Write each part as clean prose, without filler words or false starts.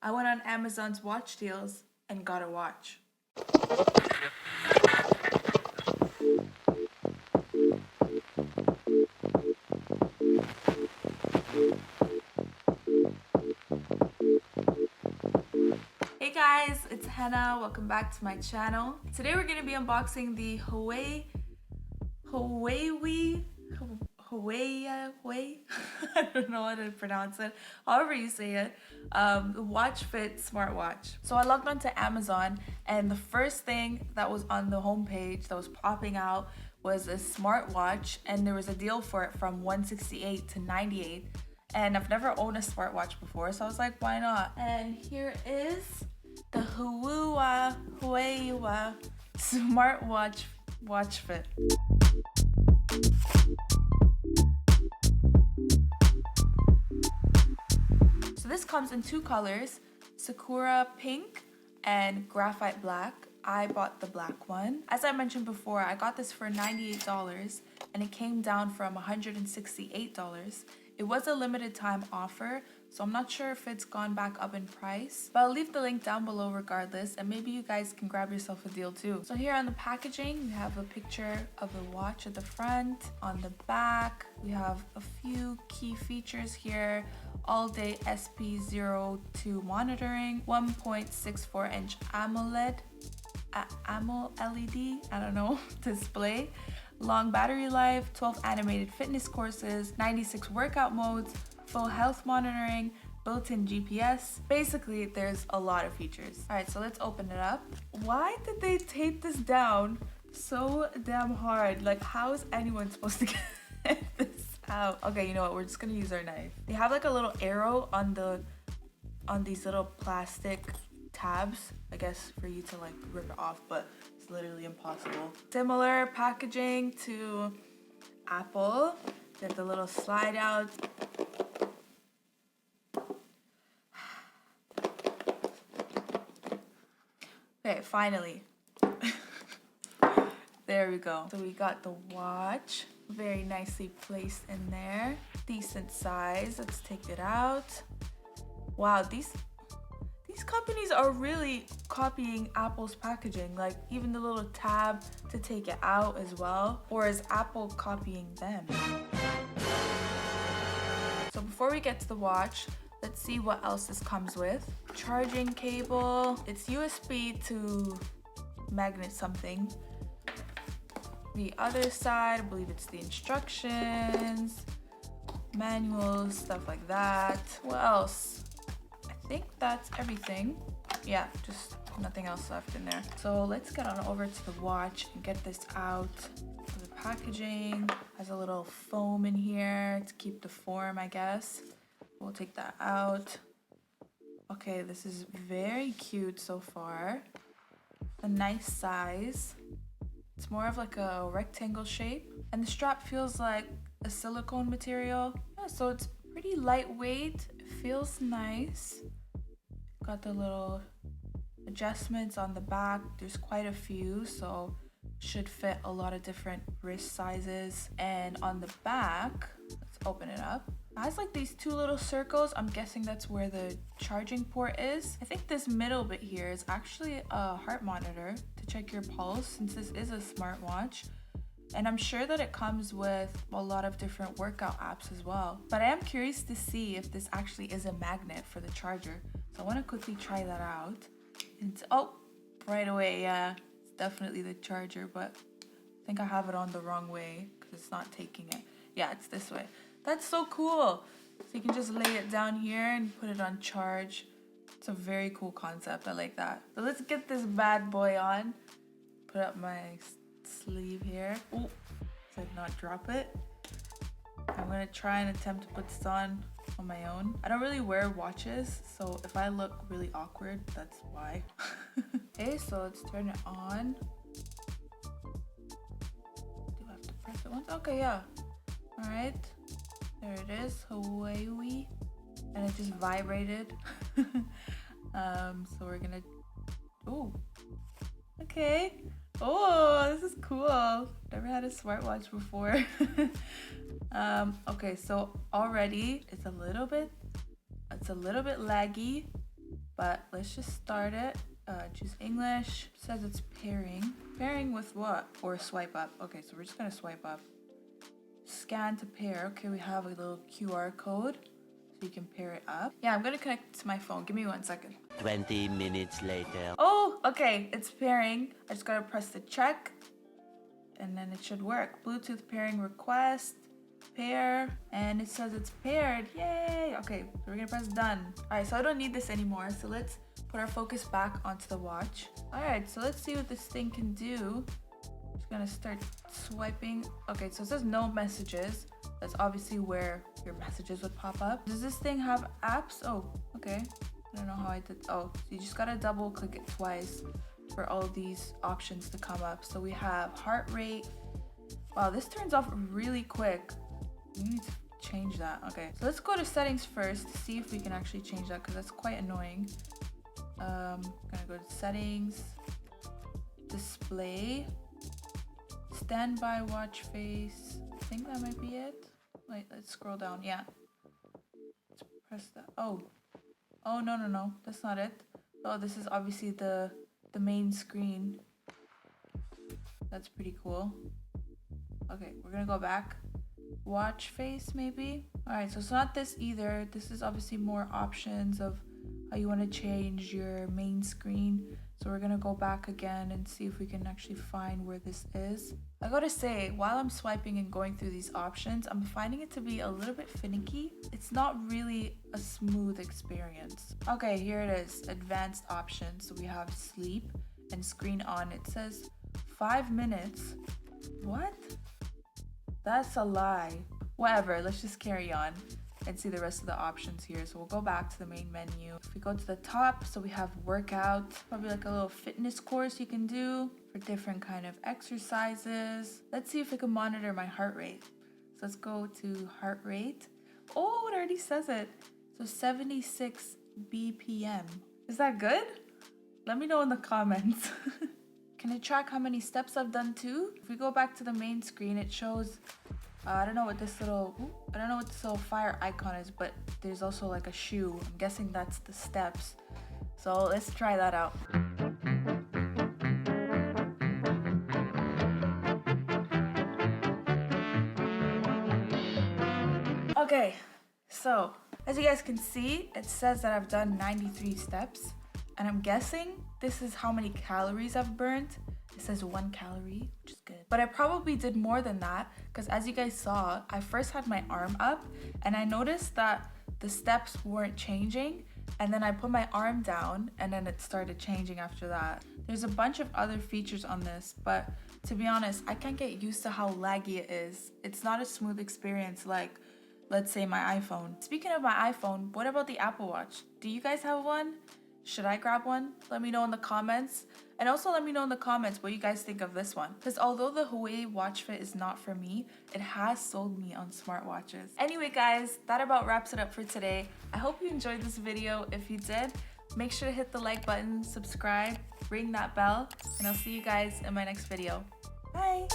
I went on Amazon's watch deals and got a watch. Hey guys, it's Henna. Welcome back to my channel. Today we're going to be unboxing the Huawei I don't know how to pronounce it, however you say it, Watch Fit Smartwatch. So I logged onto Amazon and the first thing that was on the homepage that was popping out was a smartwatch, and there was a deal for it from $168 to $98, and I've never owned a smartwatch before, so I was like, why not? And here is the Huawei Smartwatch Watch Fit. So this comes in two colors, Sakura Pink and Graphite Black. I bought the black one. As I mentioned before, I got this for $98 and it came down from $168. It was a limited time offer, so I'm not sure if it's gone back up in price, but I'll leave the link down below regardless, and maybe you guys can grab yourself a deal too. So here on the packaging, we have a picture of the watch at the front. On the back, we have a few key features here. All-day Sp02 monitoring, 1.64-inch AMOLED, I don't know, display, long battery life, 12 animated fitness courses, 96 workout modes, full health monitoring, built-in GPS. Basically, there's a lot of features. All right, so let's open it up. Why did they tape this down so damn hard? Like, how is anyone supposed to get this out? Okay, you know what? We're just gonna use our knife. They have like a little arrow on these little plastic tabs, I guess, for you to like rip it off, but it's literally impossible. Similar packaging to Apple. Get the little slide out. Okay, finally. There we go. So we got the watch very nicely placed in there. Decent size. Let's take it out. Wow, these companies are really copying Apple's packaging, like even the little tab to take it out as well. Or is Apple copying them? So before we get to the watch, let's see what else this comes with. Charging cable. It's USB to magnet something. The other side, I believe it's the instructions, manuals, stuff like that. What else? I think that's everything. Yeah, just nothing else left in there. So let's get on over to the watch and get this out. So the packaging has a little foam in here to keep the form, I guess. We'll take that out. Okay, this is very cute so far. A nice size. It's more of like a rectangle shape, and the strap feels like a silicone material. Yeah, so it's pretty lightweight. It feels nice. Got the little adjustments on the back. There's quite a few, so should fit a lot of different wrist sizes. And on the back, let's open it up. It has like these two little circles. I'm guessing that's where the charging port is. I think this middle bit here is actually a heart monitor to check your pulse, since this is a smartwatch. And I'm sure that it comes with a lot of different workout apps as well. But I am curious to see if this actually is a magnet for the charger. So I want to quickly try that out. And oh, right away, yeah, it's definitely the charger, but I think I have it on the wrong way because it's not taking it. Yeah, it's this way. That's so cool. So you can just lay it down here and put it on charge. It's a very cool concept. I like that. So let's get this bad boy on. Put up my sleeve here. Oh, so I not drop it. I'm gonna try and attempt to put this on my own. I don't really wear watches, so if I look really awkward, that's why. Okay, so let's turn it on. Do I have to press it once? Okay, yeah. All right. There it is, Huawei, and it just vibrated. So we're gonna, oh, okay. Oh, this is cool. Never had a smartwatch before. Okay, so already it's a little bit laggy, but let's just start it. Choose English. It says it's pairing. Pairing with what? Or swipe up. Okay, so we're just gonna swipe up. Scan to pair. Okay, we have a little QR code so you can pair it up. Yeah, I'm gonna connect to my phone. Give me 1 second. 20 minutes later. Oh, okay, it's pairing. I just gotta press the check and then it should work. Bluetooth pairing request, pair, and it says it's paired. Yay! Okay, so we're gonna press done. All right, so I don't need this anymore. So let's put our focus back onto the watch. All right, so let's see what this thing can do. Just gonna start swiping. Okay, so it says no messages. That's obviously where your messages would pop up. Does this thing have apps? Oh, okay. I don't know how I did. Oh, so you just gotta double click it twice for all these options to come up. So we have heart rate. Wow, this turns off really quick. We need to change that. Okay, so let's go to settings first to see if we can actually change that because that's quite annoying. Gonna go to settings, display, standby watch face. I think that might be it. Wait, let's scroll down. Yeah, let's press that. Oh, no, that's not it. Oh, this is obviously the main screen. That's pretty cool. Okay, we're gonna go back. Watch face maybe. All right, so it's not this either. This is obviously more options of how you want to change your main screen. So we're gonna go back again and see if we can actually find where this is. I gotta say, while I'm swiping and going through these options, I'm finding it to be a little bit finicky. It's not really a smooth experience. Okay, here it is, advanced options. So we have sleep and screen on. It says 5 minutes. What? That's a lie. Whatever, let's just carry on and see the rest of the options here. So we'll go back to the main menu. If we go to the top, so we have workout, probably like a little fitness course you can do for different kind of exercises. Let's see if we can monitor my heart rate. So let's go to heart rate. Oh, it already says it. So 76 BPM. Is that good? Let me know in the comments. Can it track how many steps I've done too? If we go back to the main screen, it shows I don't know what this little fire icon is, but there's also like a shoe. I'm guessing that's the steps. So let's try that out. Okay, so as you guys can see, it says that I've done 93 steps, and I'm guessing this is how many calories I've burned. It says 1 calorie, which is good. But I probably did more than that because as you guys saw, I first had my arm up and I noticed that the steps weren't changing, and then I put my arm down and then it started changing after that. There's a bunch of other features on this, but to be honest, I can't get used to how laggy it is. It's not a smooth experience like, let's say, my iPhone. Speaking of my iPhone, what about the Apple Watch? Do you guys have one? Should I grab one? Let me know in the comments. And also let me know in the comments what you guys think of this one. Because although the Huawei Watch Fit is not for me, it has sold me on smartwatches. Anyway guys, that about wraps it up for today. I hope you enjoyed this video. If you did, make sure to hit the like button, subscribe, ring that bell, and I'll see you guys in my next video. Bye!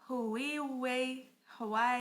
Huawei, Hawaii.